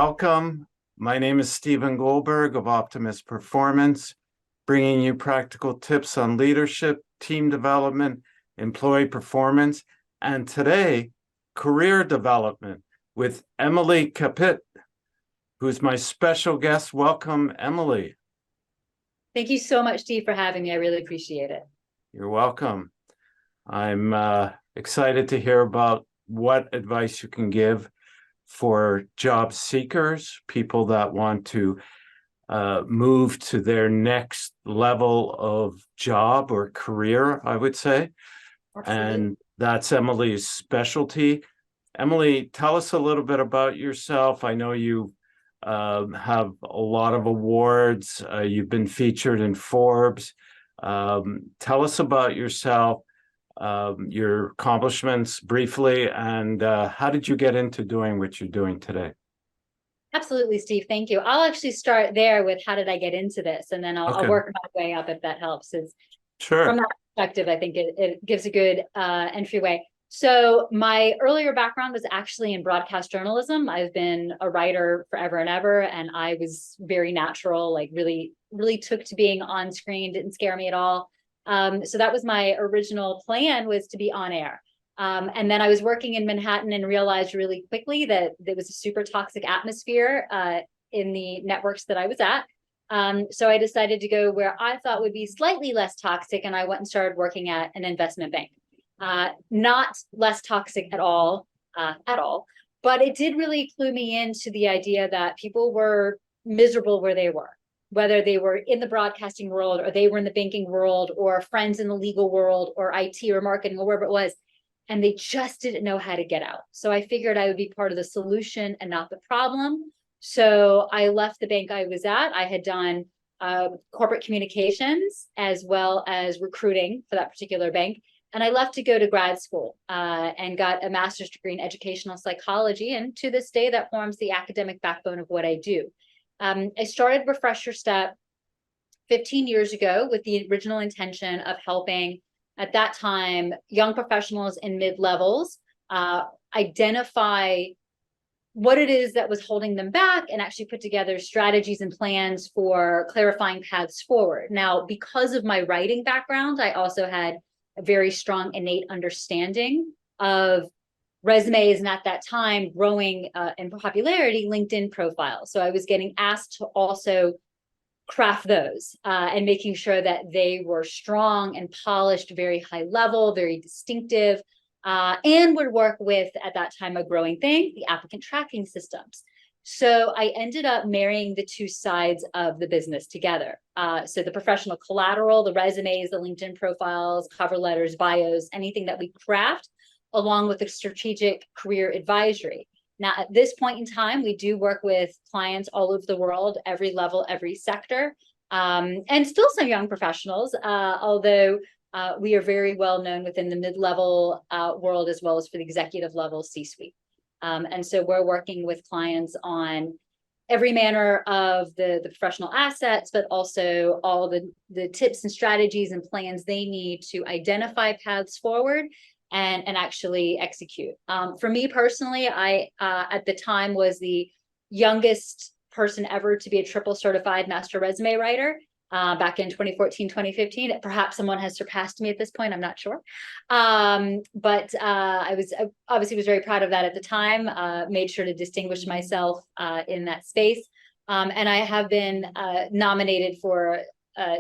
welcome. My name is Stephen Goldberg of Optimus Performance, bringing you practical tips on leadership, team development, employee performance, and today, career development with Emily Kapit, who's my special guest. Welcome, Emily. Thank you so much, Steve, for having me. I really appreciate it. You're welcome. I'm excited to hear about what advice you can give for job seekers, people that want to move to their next level of job or career, I would say. Absolutely. And that's Emily's specialty. Emily, tell us a little bit about yourself. I know you have a lot of awards. You've been featured in Forbes. Tell us about yourself, your accomplishments briefly, and how did you get into doing what you're doing today? Absolutely, Steve. Thank you. I'll actually start there with how did I get into this, and then I'll work my way up if that helps. Sure. From that perspective, I think it gives a good entryway. So my earlier background was actually in broadcast journalism. I've been a writer forever and ever, and I was very natural, like really took to being on screen, didn't scare me at all. So that was my original plan, was to be on air. And then I was working in Manhattan and realized really quickly that there was a super toxic atmosphere in the networks that I was at. So I decided to go where I thought would be slightly less toxic, and I went and started working at an investment bank. Not less toxic at all, but it did really clue me into the idea that people were miserable where they were, whether they were in the broadcasting world or they were in the banking world or friends in the legal world or IT or marketing or wherever it was. And they just didn't know how to get out. So I figured I would be part of the solution and not the problem. So I left the bank I was at. I had done corporate communications as well as recruiting for that particular bank. And I left to go to grad school and got a master's degree in educational psychology. And to this day, that forms the academic backbone of what I do. I started Refresher Step 15 years ago with the original intention of helping, at that time, young professionals in mid-levels identify what it is that was holding them back and actually put together strategies and plans for clarifying paths forward. Now, because of my writing background, I also had a very strong innate understanding of resumes, and at that time, growing in popularity, LinkedIn profiles. So I was getting asked to also craft those and making sure that they were strong and polished, very high level, very distinctive, and would work with, at that time, a growing thing, the applicant tracking systems. So I ended up marrying the two sides of the business together. So the professional collateral, the resumes, the LinkedIn profiles, cover letters, bios, anything that we craft, along with the strategic career advisory. Now, at this point in time, we do work with clients all over the world, every level, every sector, and still some young professionals, although we are very well known within the mid-level world as well as for the executive level C-suite. And so we're working with clients on every manner of the professional assets, but also all the tips and strategies and plans they need to identify paths forward and actually execute. For me personally, I at the time was the youngest person ever to be a triple certified master resume writer back in 2014, 2015. Perhaps someone has surpassed me at this point, I'm not sure. But I was obviously very proud of that at the time, made sure to distinguish myself in that space. And I have been nominated for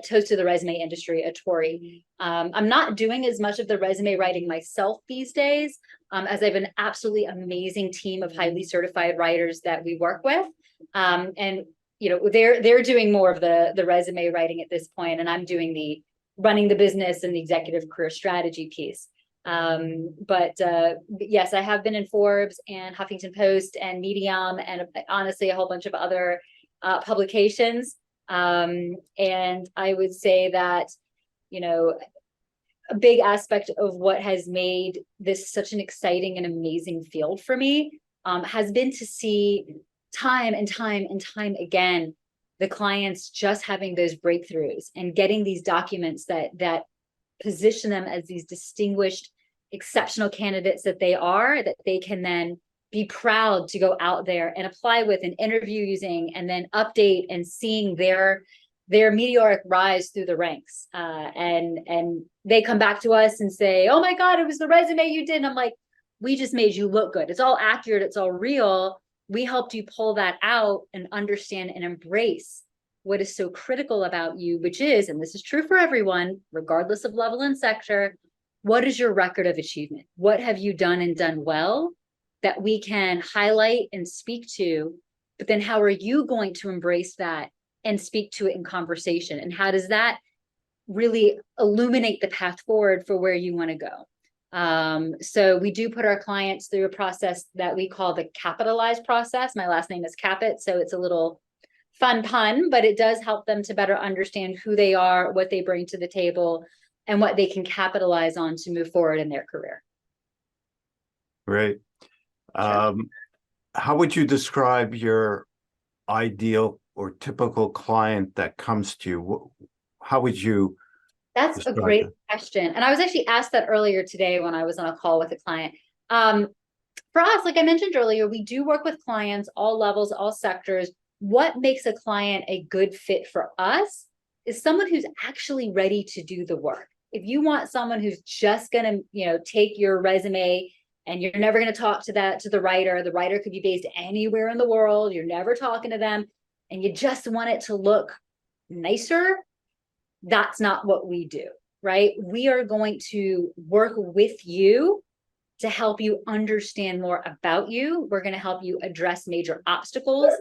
Toast of the Resume Industry, a Tory. I'm not doing as much of the resume writing myself these days, as I have an absolutely amazing team of highly certified writers that we work with. And you know, they're doing more of the resume writing at this point, and I'm doing the running the business and the executive career strategy piece. But yes, I have been in Forbes and Huffington Post and Medium and honestly a whole bunch of other publications. And I would say that, you know, a big aspect of what has made this such an exciting and amazing field for me has been to see time and time and time again the clients just having those breakthroughs and getting these documents that position them as these distinguished, exceptional candidates that they are, that they can then be proud to go out there and apply with and interview using, and then update and seeing their meteoric rise through the ranks. And they come back to us and say, oh my God, it was the resume you did. And I'm like, we just made you look good. It's all accurate. It's all real. We helped you pull that out and understand and embrace what is so critical about you, which is, and this is true for everyone, regardless of level and sector, what is your record of achievement? What have you done and done well that we can highlight and speak to? But then how are you going to embrace that and speak to it in conversation? And how does that really illuminate the path forward for where you want to go? So we do put our clients through a process that we call the capitalized process. My last name is Kapit, so it's a little fun pun, but it does help them to better understand who they are, what they bring to the table, and what they can capitalize on to move forward in their career. Great. Sure. How would you describe your ideal or typical client that comes to you? How would you That's a describe great that? question. And I was actually asked that earlier today when I was on a call with a client. For us, like I mentioned earlier, we do work with clients, all levels, all sectors. What makes a client a good fit for us is someone who's actually ready to do the work. If you want someone who's just going to, take your resume and you're never going to talk to the writer could be based anywhere in the world, you're never talking to them, and you just want it to look nicer, that's not what we do, right? We are going to work with you to help you understand more about you. We're going to help you address major obstacles.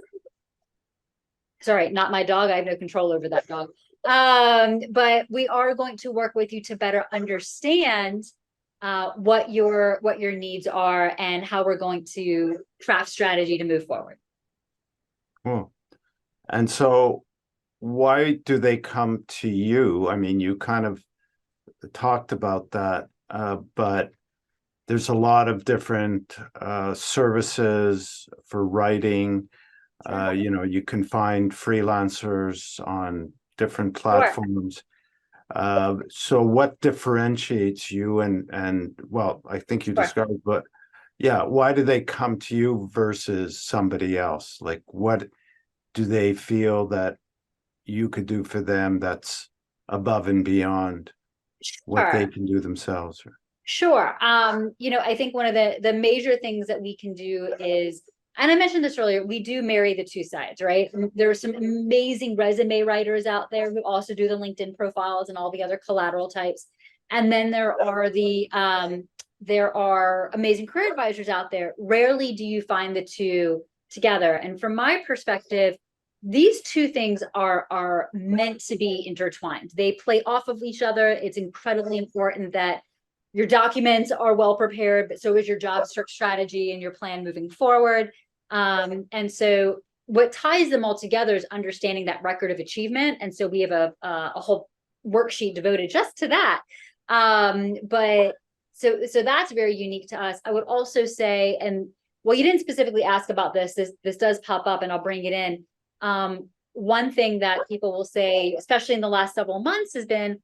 Sorry, not my dog. I have no control over that dog. But we are going to work with you to better understand what your needs are and how we're going to craft strategy to move forward. Cool. And so why do they come to you? I mean, you kind of talked about that, but there's a lot of different services for writing. You can find freelancers on different platforms. So what differentiates you and well, I think you described, but yeah, why do they come to you versus somebody else? Like, what do they feel that you could do for them that's above and beyond what they can do themselves? Sure. I think one of the major things that we can do is, and I mentioned this earlier, we do marry the two sides, right? There are some amazing resume writers out there who also do the LinkedIn profiles and all the other collateral types. And then there are amazing career advisors out there. Rarely do you find the two together. And from my perspective, these two things are meant to be intertwined. They play off of each other. It's incredibly important that your documents are well prepared, but so is your job search strategy and your plan moving forward. And so what ties them all together is understanding that record of achievement. And so we have a whole worksheet devoted just to that. But so that's very unique to us. I would also say, and well, you didn't specifically ask about this does pop up and I'll bring it in. One thing that people will say, especially in the last several months, has been,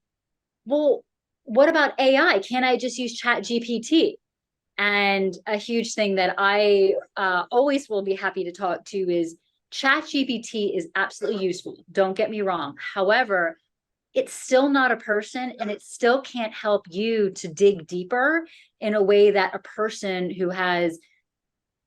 well, what about AI? Can't I just use Chat GPT? And a huge thing that I always will be happy to talk to is Chat GPT is absolutely useful. Don't get me wrong. However, it's still not a person, and it still can't help you to dig deeper in a way that a person who has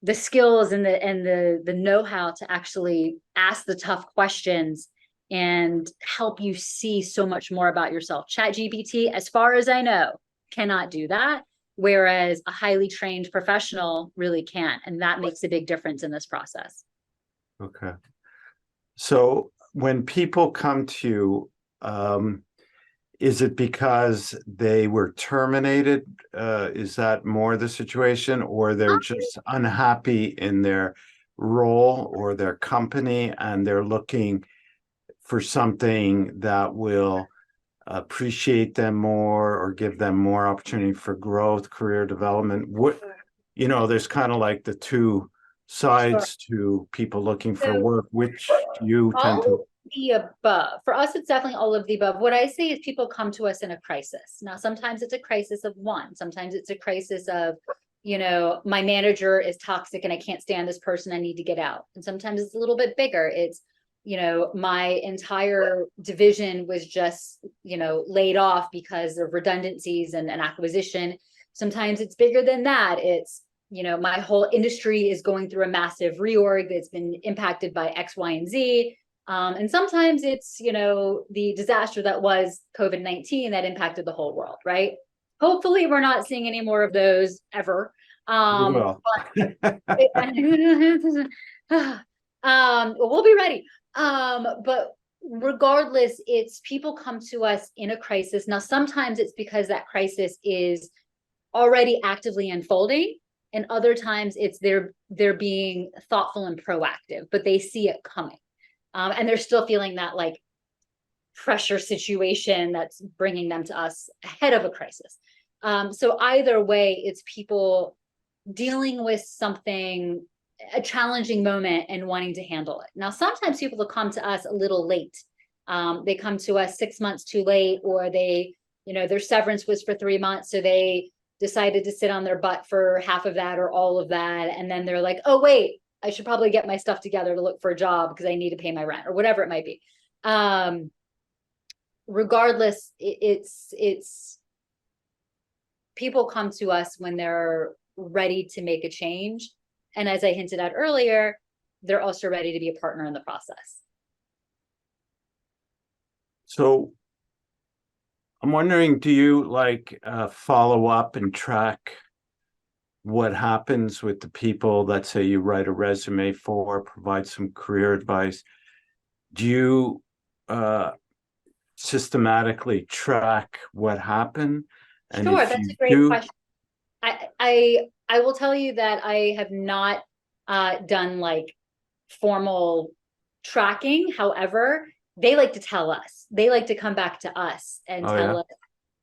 the skills and the know-how to actually ask the tough questions and help you see so much more about yourself. Chat GPT, as far as I know, cannot do that, whereas a highly trained professional really can. And that makes a big difference in this process. Okay. So when people come to you, is it because they were terminated? Is that more the situation, or they're just unhappy in their role or their company and they're looking for something that will appreciate them more or give them more opportunity for growth, career development? There's kind of like the two sides to people looking for work, which you tend to. The above. For us, it's definitely all of the above. What I say is people come to us in a crisis. Now, sometimes it's a crisis of one, sometimes it's a crisis of, my manager is toxic and I can't stand this person, I need to get out. And sometimes it's a little bit bigger. It's, my entire division was just, laid off because of redundancies and acquisition. Sometimes it's bigger than that. It's, my whole industry is going through a massive reorg that's been impacted by X, Y, and Z. And sometimes it's, the disaster that was COVID-19 that impacted the whole world, right? Hopefully we're not seeing any more of those ever. Well, We'll be ready. But regardless, it's people come to us in a crisis. Now, sometimes it's because that crisis is already actively unfolding, and other times it's they're being thoughtful and proactive, but they see it coming. And they're still feeling that like pressure situation that's bringing them to us ahead of a crisis. So either way, it's people dealing with something, a challenging moment, and wanting to handle it. Now, sometimes people will come to us a little late. They come to us 6 months too late, or they, their severance was for 3 months, so they decided to sit on their butt for half of that or all of that. And then they're like, oh, wait, I should probably get my stuff together to look for a job because I need to pay my rent, or whatever it might be. Regardless, it's people come to us when they're ready to make a change. And as I hinted at earlier, they're also ready to be a partner in the process. So I'm wondering, do you follow up and track what happens with the people that say you write a resume for, provide some career advice? Do you systematically track what happened? And sure, if that's you a great do, question. I will tell you that I have not done like formal tracking. However, they like to tell us. They like to come back to us and tell us.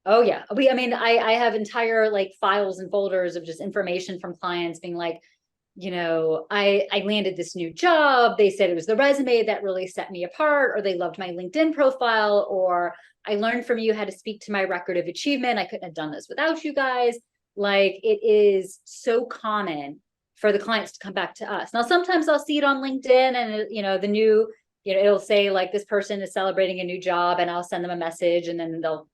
Oh yeah. I have entire like files and folders of just information from clients being like, I landed this new job. They said it was the resume that really set me apart, or they loved my LinkedIn profile, or I learned from you how to speak to my record of achievement. I couldn't have done this without you guys. Like, it is so common for the clients to come back to us. Now, sometimes I'll see it on LinkedIn and, the new, it'll say like this person is celebrating a new job, and I'll send them a message, and then they'll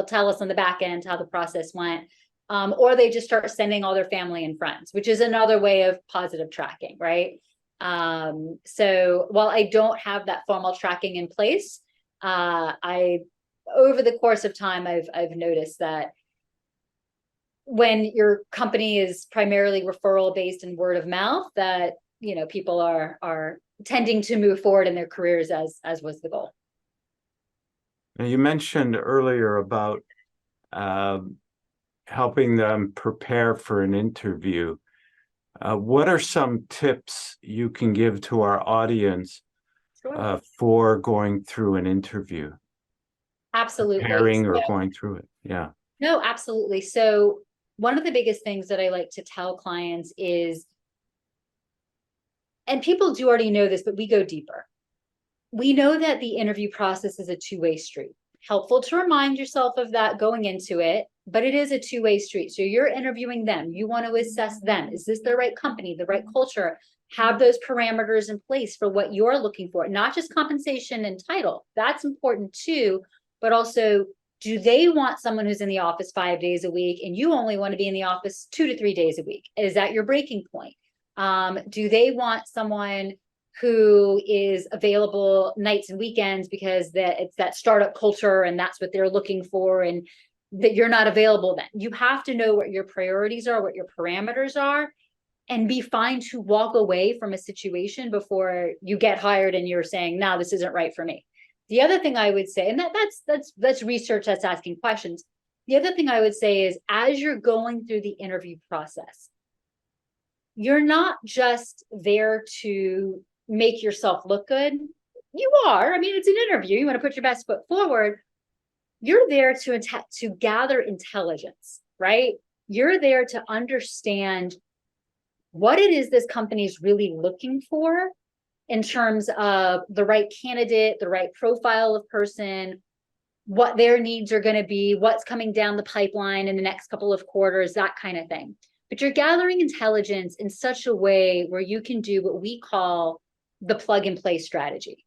tell us on the back end how the process went. Or they just start sending all their family and friends, which is another way of positive tracking, right? So while I don't have that formal tracking in place, over the course of time, I've noticed that when your company is primarily referral based and word of mouth, that people are tending to move forward in their careers as was the goal. now you mentioned earlier about helping them prepare for an interview. What are some tips you can give to our audience for going through an interview? Absolutely. Preparing or going through it. Yeah. No, absolutely. So one of the biggest things that I like to tell clients is, and people do already know this, but we go deeper. We know that the interview process is a two-way street. Helpful to remind yourself of that going into it, but it is a two-way street. So you're interviewing them. You want to assess them. Is this the right company, the right culture? Have those parameters in place for what you're looking for, not just compensation and title. That's important too, but also, do they want someone who's in the office 5 days a week and you only want to be in the office 2 to 3 days a week? Is that your breaking point? Do they want someone who is available nights and weekends because it's that startup culture and that's what they're looking for, and that you're not available then? You have to know what your priorities are, what your parameters are, and be fine to walk away from a situation before you get hired and you're saying, no, this isn't right for me. The other thing I would say, and that's research, that's asking questions. The other thing I would say is, as you're going through the interview process, you're not just there to make yourself look good. You are. I mean, it's an interview. You want to put your best foot forward. You're there to gather intelligence, right? You're there to understand what it is this company is really looking for in terms of the right candidate, the right profile of person, what their needs are going to be, what's coming down the pipeline in the next couple of quarters, that kind of thing. but you're gathering intelligence in such a way where you can do what we call the plug and play strategy.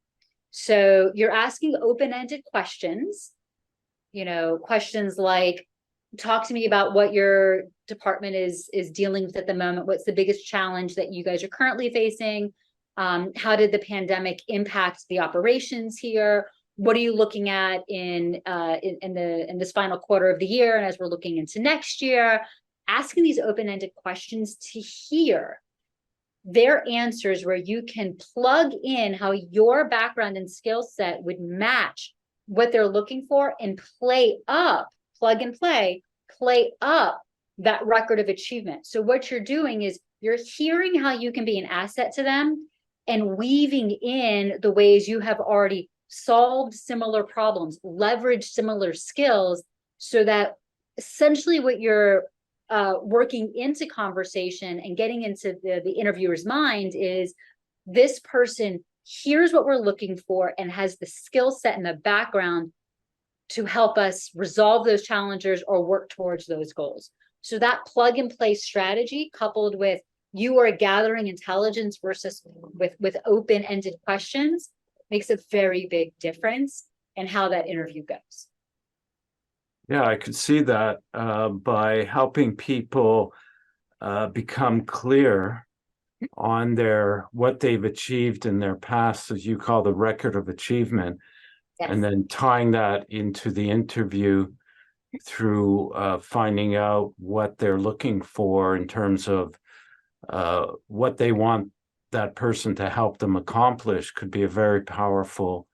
So you're asking open-ended questions, questions like, talk to me about what your department is dealing with at the moment. What's the biggest challenge that you guys are currently facing? How did the pandemic impact the operations here? What are you looking at in this final quarter of the year, and as we're looking into next year? Asking these open-ended questions to hear their answers, where you can plug in how your background and skill set would match what they're looking for, and plug and play up that record of achievement. So what you're doing is you're hearing how you can be an asset to them, and weaving in the ways you have already solved similar problems, leveraged similar skills, so that essentially what you're working into conversation and getting into the interviewer's mind is, this person hears what we're looking for and has the skill set and the background to help us resolve those challenges or work towards those goals. So that plug and play strategy, coupled with you are gathering intelligence versus with open-ended questions, makes a very big difference in how that interview goes. Yeah, I could see that by helping people become clear on what they've achieved in their past, as you call the record of achievement, Yes. and then tying that into the interview through finding out what they're looking for in terms of what they want that person to help them accomplish, could be a very powerful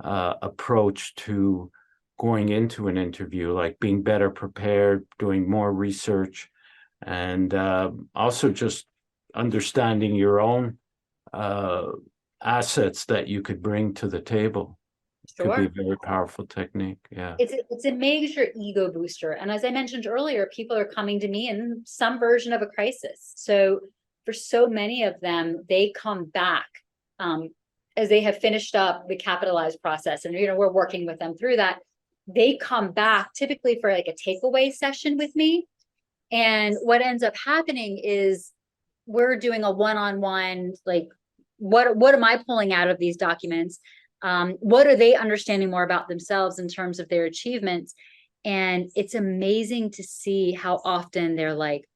approach to going into an interview, like being better prepared, doing more research, and also just understanding your own assets that you could bring to the table. Sure. Could be a very powerful technique. Yeah. It's a major ego booster. And as I mentioned earlier, people are coming to me in some version of a crisis. So for so many of them, they come back as they have finished up the capitalized process. And, we're working with them through that. They come back typically for like a takeaway session with me. And what ends up happening is we're doing a one-on-one, like, what am I pulling out of these documents? What are they understanding more about themselves in terms of their achievements? And it's amazing to see how often they're like,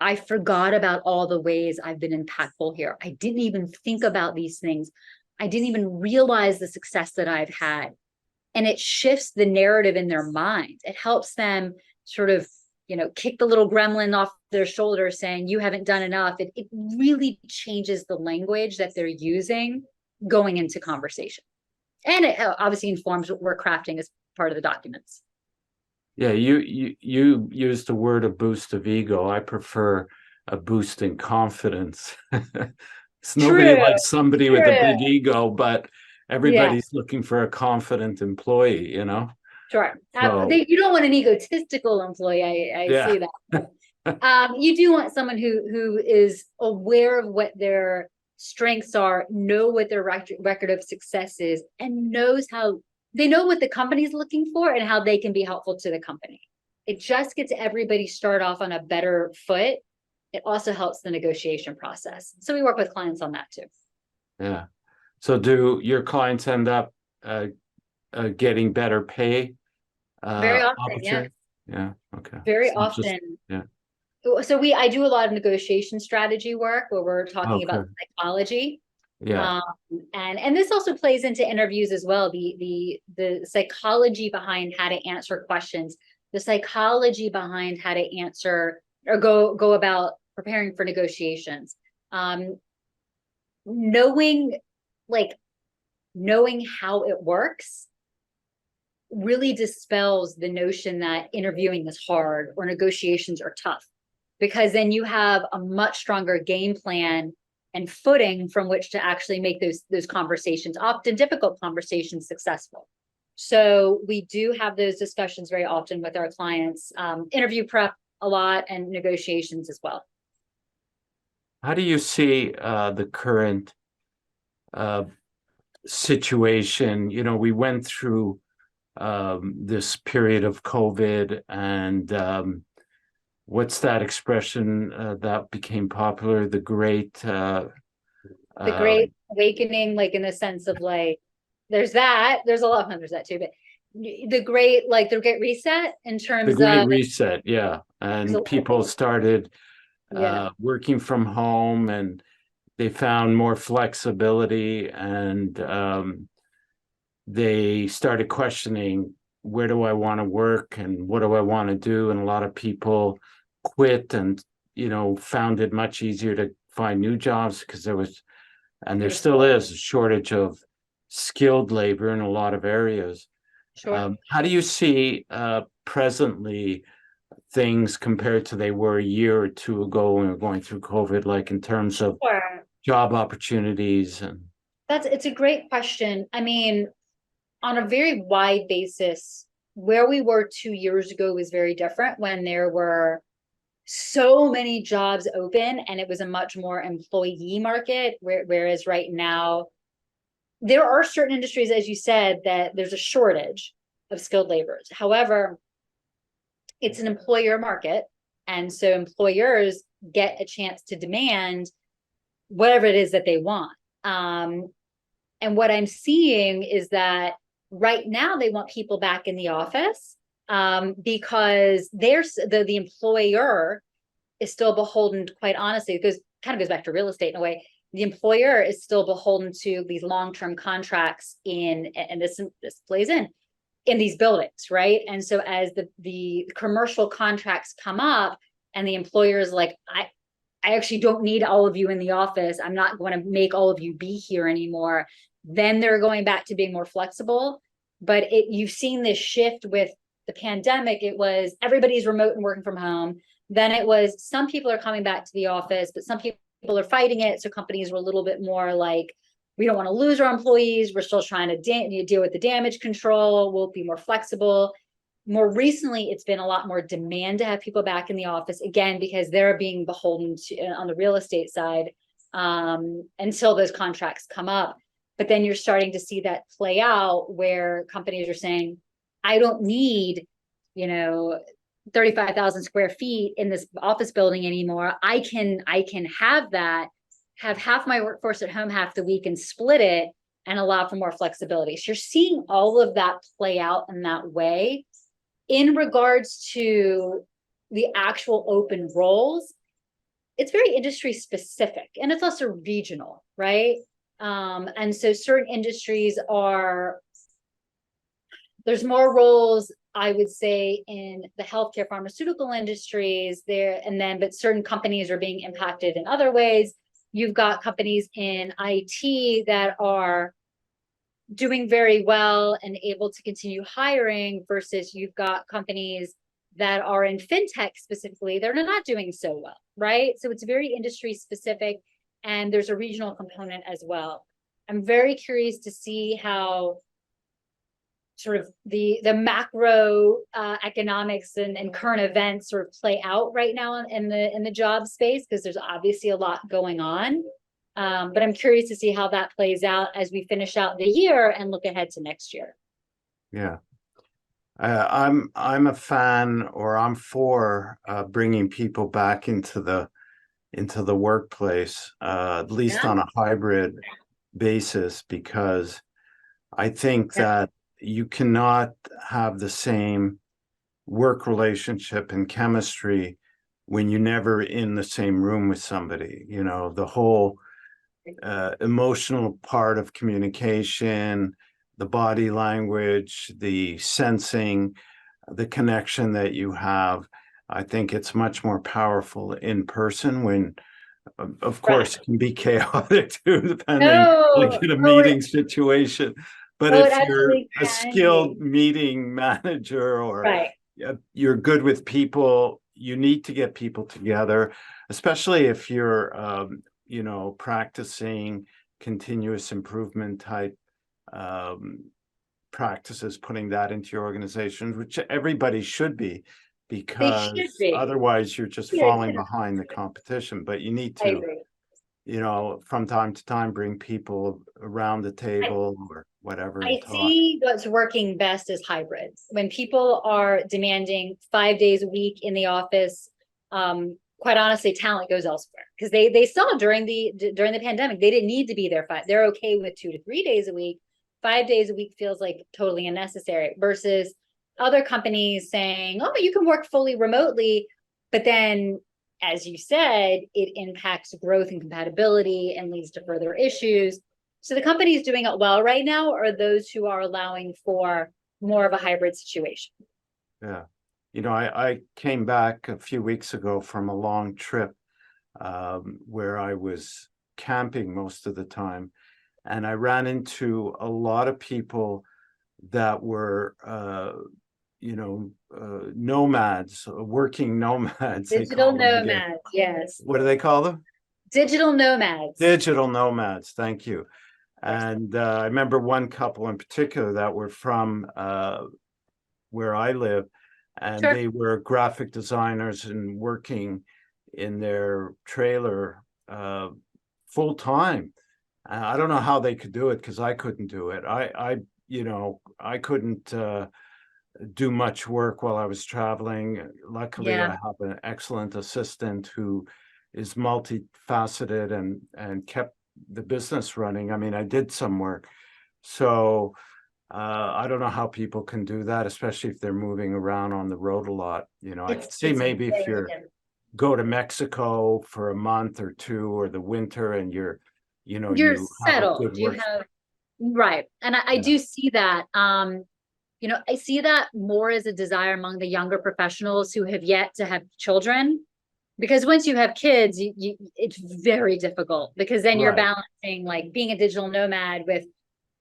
I forgot about all the ways I've been impactful here. I didn't even think about these things. I didn't even realize the success that I've had. And it shifts the narrative in their mind. It helps them sort of, kick the little gremlin off their shoulder saying, you haven't done enough. It really changes the language that they're using going into conversation. And it obviously informs what we're crafting as part of the documents. Yeah, you used the word a boost of ego. I prefer a boost in confidence. It's nobody like somebody with a big ego, but everybody's looking for a confident employee, Sure. So, you don't want an egotistical employee. I see that. You do want someone who is aware of what their strengths are, know what their record of success is, and knows how they know what the company's looking for and how they can be helpful to the company. It just gets everybody start off on a better foot. It also helps the negotiation process. So we work with clients on that too. Yeah. So do your clients end up getting better pay? Very often, yeah. Yeah. Okay. Very often. Yeah. So I do a lot of negotiation strategy work where we're talking about psychology. Yeah. And this also plays into interviews as well. The psychology behind how to answer questions, the psychology behind how to answer or go about preparing for negotiations. Knowing how it works really dispels the notion that interviewing is hard or negotiations are tough, because then you have a much stronger game plan and footing from which to actually make those conversations, often difficult conversations, successful. So we do have those discussions very often with our clients, interview prep a lot, and negotiations as well. How do you see the current situation? We went through this period of COVID, and what's that expression that became popular? The Uh, Great Awakening, like in the sense of like, there's a lot of there's that too, but the Great Reset in the terms Great of Reset, yeah. there's a And lot of people things. started Yeah, working from home, and they found more flexibility, and they started questioning, where do I want to work and what do I want to do? And a lot of people quit and, found it much easier to find new jobs because there there was still is a shortage of skilled labor in a lot of areas. sure. How do you see presently things compared to they were a year or two ago when we were going through COVID, like in terms of Sure. job opportunities and It's a great question. I mean, on a very wide basis, where we were 2 years ago was very different when there were so many jobs open and it was a much more employee market, whereas right now there are certain industries, as you said, that there's a shortage of skilled laborers. However, it's an employer market, and so employers get a chance to demand whatever it is that they want. And what I'm seeing is that right now they want people back in the office, because the employer is still beholden, quite honestly, because kind of goes back to real estate in a way. The employer is still beholden to these long-term contracts and this plays in these buildings, right? And so as the commercial contracts come up and the employer is like, I actually don't need all of you in the office, I'm not going to make all of you be here anymore, then they're going back to being more flexible. But you've seen this shift with the pandemic. It was everybody's remote and working from home. Then it was some people are coming back to the office, but some people are fighting it. So companies were a little bit more like, we don't want to lose our employees, we're still trying to deal with the damage control, we'll be more flexible. More recently, it's been a lot more demand to have people back in the office, again, because they're being beholden to, on the real estate side, until those contracts come up. But then you're starting to see that play out where companies are saying, I don't need, 35,000 square feet in this office building anymore. I can have half my workforce at home half the week and split it and allow for more flexibility. So you're seeing all of that play out in that way. In regards to the actual open roles, it's very industry specific and it's also regional, right? And so certain industries there's more roles, I would say, in the healthcare pharmaceutical industries there, but certain companies are being impacted in other ways. You've got companies in IT that are doing very well and able to continue hiring versus you've got companies that are in fintech specifically, they're not doing so well, right? So it's very industry specific and there's a regional component as well. I'm very curious to see how sort of the macro economics and current events sort of play out right now in the job space, because there's obviously a lot going on. But I'm curious to see how that plays out as we finish out the year and look ahead to next year. yeah. I'm a fan, or I'm for bringing people back into the workplace, at least Yeah. on a hybrid basis, because I think Yeah. that you cannot have the same work relationship and chemistry when you're never in the same room with somebody. The whole emotional part of communication, the body language, the sensing, the connection that you have. I think it's much more powerful in person when, of Right. course, it can be chaotic too, depending like No, in a oh, meeting situation. But it if you're absolutely a can be. skilled meeting manager, or Right. you're good with people, you need to get people together, especially if you're, practicing continuous improvement type practices, putting that into your organization, which everybody should be, They should because be. otherwise you're just Yeah, falling behind the competition. But you need I to, agree. from time to time, bring people around the I, table or whatever I and talk. see what's working best is hybrids. When people are demanding 5 days a week in the office, quite honestly, talent goes elsewhere, because they saw during the pandemic, they didn't need to be there 5. They're okay with 2 to 3 days a week. 5 days a week feels like totally unnecessary, versus other companies saying, oh, you can work fully remotely, but then, as you said, it impacts growth and compatibility and leads to further issues. So the companies doing it well right now are those who are allowing for more of a hybrid situation. Yeah. I came back a few weeks ago from a long trip where I was camping most of the time. And I ran into a lot of people that were, nomads, working nomads, they Digital call them, I guess. nomads, yes. What do they call them? Digital nomads. Digital nomads. Thank you. Yes. And I remember one couple in particular that were from where I live, and Sure. they were graphic designers and working in their trailer full time. I don't know how they could do it, because I couldn't do it. I couldn't do much work while I was traveling. Luckily, Yeah. I have an excellent assistant who is multifaceted and kept the business running. I mean, I did some work. So I don't know how people can do that, especially if they're moving around on the road a lot. I could see It's maybe if very you're different. go to Mexico for a month or two, or the winter, and You're you have a settled. good You work. have, right. And I Yeah, do see that. I see that more as a desire among the younger professionals who have yet to have children. Because once you have kids, it's very difficult, because then you're right. balancing like being a digital nomad with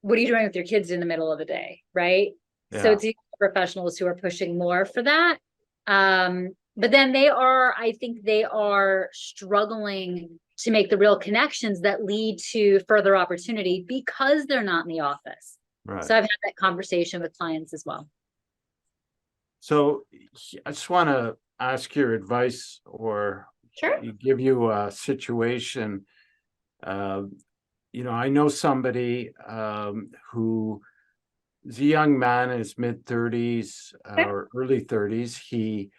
what are you doing with your kids in the middle of the day, right? So Yeah. it's professionals who are pushing more for that. But then I think they are struggling to make the real connections that lead to further opportunity, because they're not in the office. Right. So I've had that conversation with clients as well. So I just want to ask your advice, or Sure. give you a situation. Uh, I know somebody who is a young man in his mid-30s Okay. or early 30s. He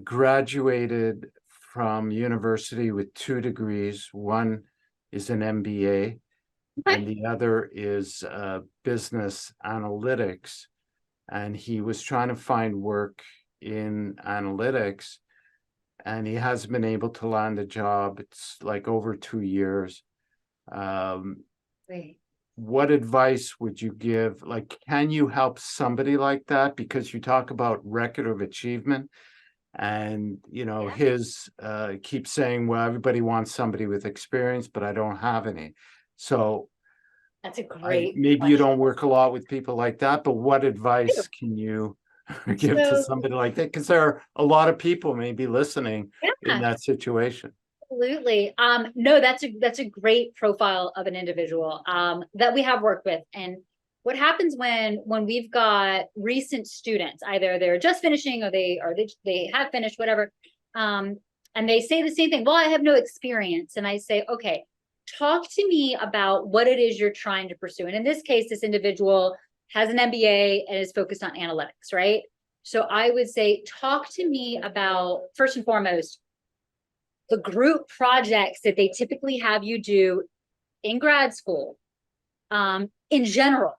graduated from university with 2 degrees. One is an MBA, Okay. and the other is business analytics. And he was trying to find work in analytics, and he hasn't been able to land a job. It's like over 2 years. Um, Great. what advice would you give? Like, can you help somebody like that? Because you talk about record of achievement, and Yeah. his keeps saying, well, everybody wants somebody with experience, but I don't have any. So That's a great maybe you question. don't work a lot with people like that, but what advice can you give to So, somebody like that? Because there are a lot of people maybe listening in yeah. that situation. Absolutely. No, that's a great profile of an individual that we have worked with. And what happens when we've got recent students, either they're just finishing or they have finished, whatever, and they say the same thing. Well, I have no experience, and I say, okay, talk to me about what it is you're trying to pursue. And in this case, this individual has an MBA and is focused on analytics, right? So I would say, talk to me about, first and foremost, the group projects that they typically have you do in grad school. In general,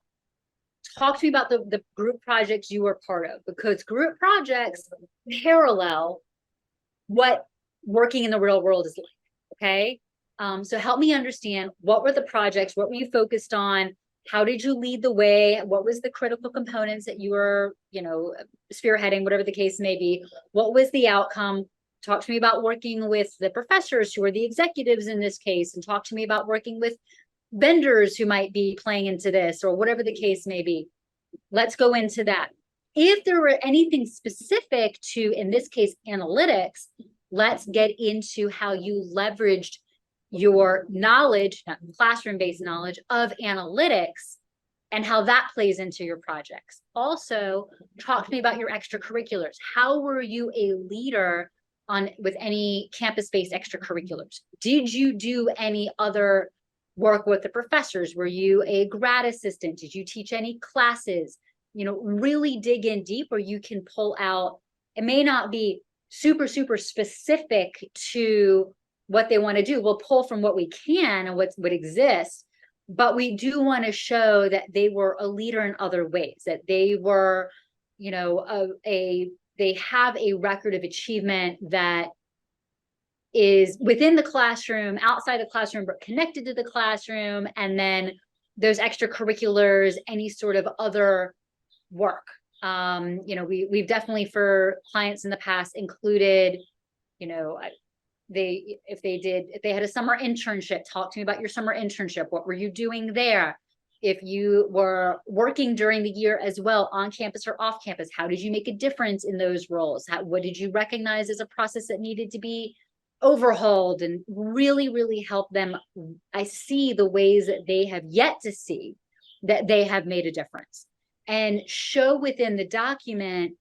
talk to me about the group projects you are part of, because group projects parallel what working in the real world is like. Okay. So help me understand, what were the projects? What were you focused on? How did you lead the way? What was the critical components that you were, spearheading, whatever the case may be? What was the outcome? Talk to me about working with the professors who are the executives in this case, and talk to me about working with vendors who might be playing into this, or whatever the case may be. Let's go into that. If there were anything specific to, in this case, analytics, let's get into how you leveraged your knowledge, not classroom-based knowledge, of analytics, and how that plays into your projects. Also, talk to me about your extracurriculars. How were you a leader with any campus-based extracurriculars? Did you do any other work with the professors? Were you a grad assistant? Did you teach any classes? Really dig in deep, where you can pull out, it may not be super, super specific to what they want to do. We'll pull from what we can and what exists, but we do want to show that they were a leader in other ways, that they were, you know, they have a record of achievement that is within the classroom, outside the classroom, but connected to the classroom, and then those extracurriculars, any sort of other work. You know, we've definitely, for clients in the past, included, you know, if they had a summer internship, talk to me about your summer internship. What were you doing there? If you were working during the year as well, on campus or off campus, how did you make a difference in those roles? What did you recognize as a process that needed to be overhauled, and really, really help them? I see the ways that they have yet to see that they have made a difference, and show within the document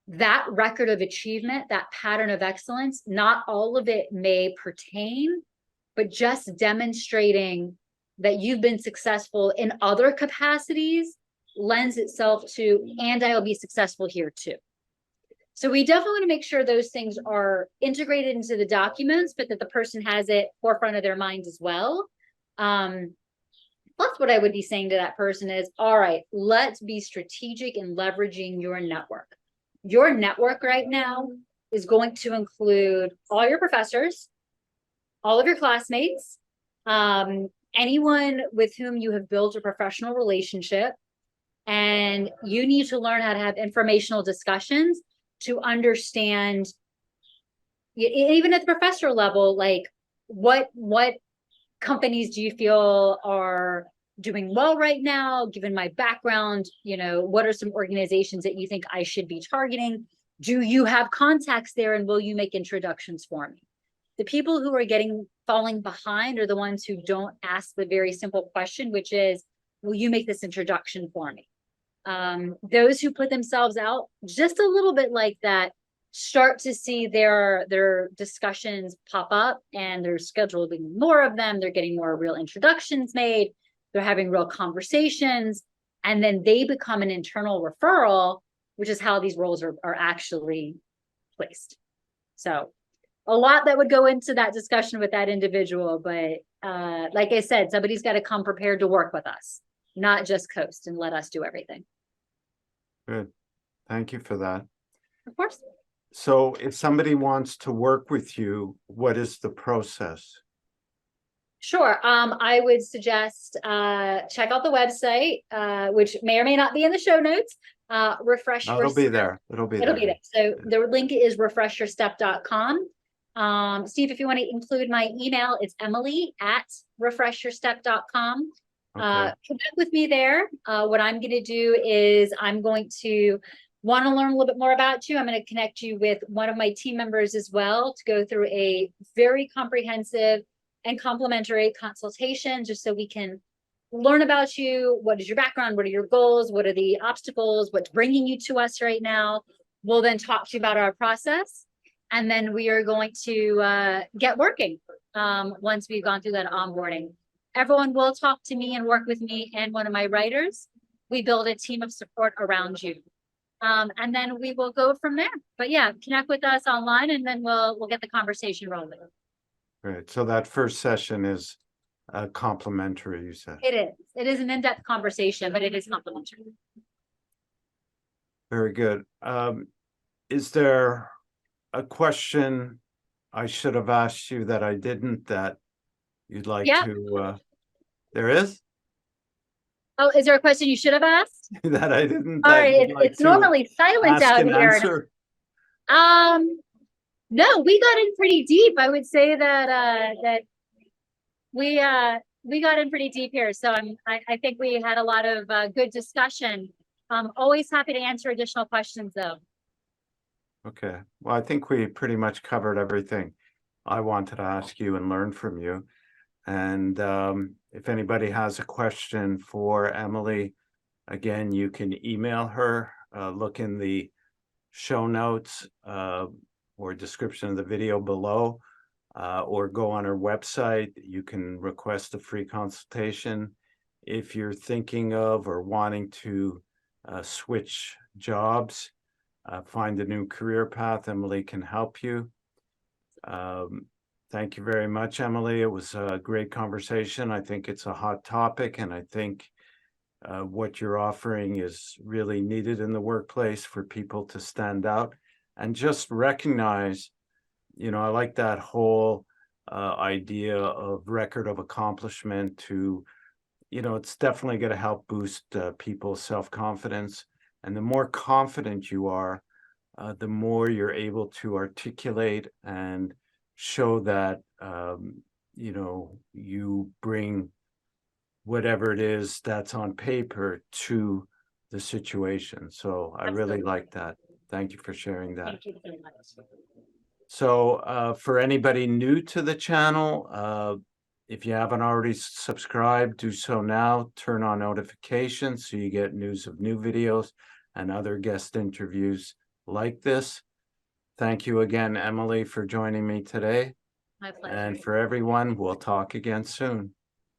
that record of achievement, that pattern of excellence. Not all of it may pertain, but just demonstrating that you've been successful in other capacities lends itself to, and I'll be successful here too. So we definitely want to make sure those things are integrated into the documents, but that the person has it forefront of their mind as well. Plus, what I would be saying to that person is, all right, let's be strategic in leveraging your network. Your network right now is going to include all your professors, all of your classmates, anyone with whom you have built a professional relationship, and you need to learn how to have informational discussions to understand, even at the professor level, like what companies do you feel are doing well right now, given my background? You know, what are some organizations that you think I should be targeting? Do you have contacts there, and will you make introductions for me? The people who are falling behind are the ones who don't ask the very simple question, which is, will you make this introduction for me? Those who put themselves out just a little bit like that start to see their discussions pop up, and they're scheduling more of them. They're getting more real introductions made. They're having real conversations, and then they become an internal referral, which is how these roles are actually placed. So a lot that would go into that discussion with that individual, but like I said, somebody's got to come prepared to work with us, not just coast and let us do everything. Good. Thank you for that. Of course. So if somebody wants to work with you, what is the process? Sure. I would suggest check out the website, which may or may not be in the show notes. Refresh. No, it'll be there. It'll be there. So the link is refreshyourstep.com. Steve, if you want to include my email, it's emily@refreshyourstep.com. Okay. Connect with me there. What I'm going to do is I'm going to want to learn a little bit more about you. I'm going to connect you with one of my team members as well to go through a very comprehensive and complimentary consultation, just so we can learn about you. What is your background? What are your goals? What are the obstacles? What's bringing you to us right now? We'll then talk to you about our process, and then we are going to get working once we've gone through that onboarding. Everyone will talk to me and work with me and one of my writers. We build a team of support around you. And then we will go from there. But yeah, connect with us online, and then we'll get the conversation rolling. Great. So that first session is complimentary, you said. It is. It is an in-depth conversation, but it is complimentary. Very good. Is there a question I should have asked you that I didn't, that you'd like to? There is? Oh, is there a question you should have asked? That I didn't. All right, it's normally silent out here. No, we got in pretty deep. I would say that we got in pretty deep here. So I think we had a lot of good discussion. I'm always happy to answer additional questions though. Okay. Well, I think we pretty much covered everything I wanted to ask you and learn from you. And if anybody has a question for Emily, again, you can email her, look in the show notes or description of the video below, or go on her website. You can request a free consultation. If you're thinking of or wanting to switch jobs, find a new career path, Emily can help you. Thank you very much, Emily. It was a great conversation. I think it's a hot topic, and I think what you're offering is really needed in the workplace for people to stand out and just recognize, I like that whole idea of record of accomplishment to, it's definitely going to help boost people's self-confidence. And the more confident you are, the more you're able to articulate and show that, you bring whatever it is that's on paper to the situation. So I really like that. Thank you for sharing that. Thank you very much. So for anybody new to the channel, if you haven't already subscribed, do so now. Turn on notifications so you get news of new videos and other guest interviews like this. Thank you again, Emily, for joining me today. My pleasure. And for everyone, we'll talk again soon.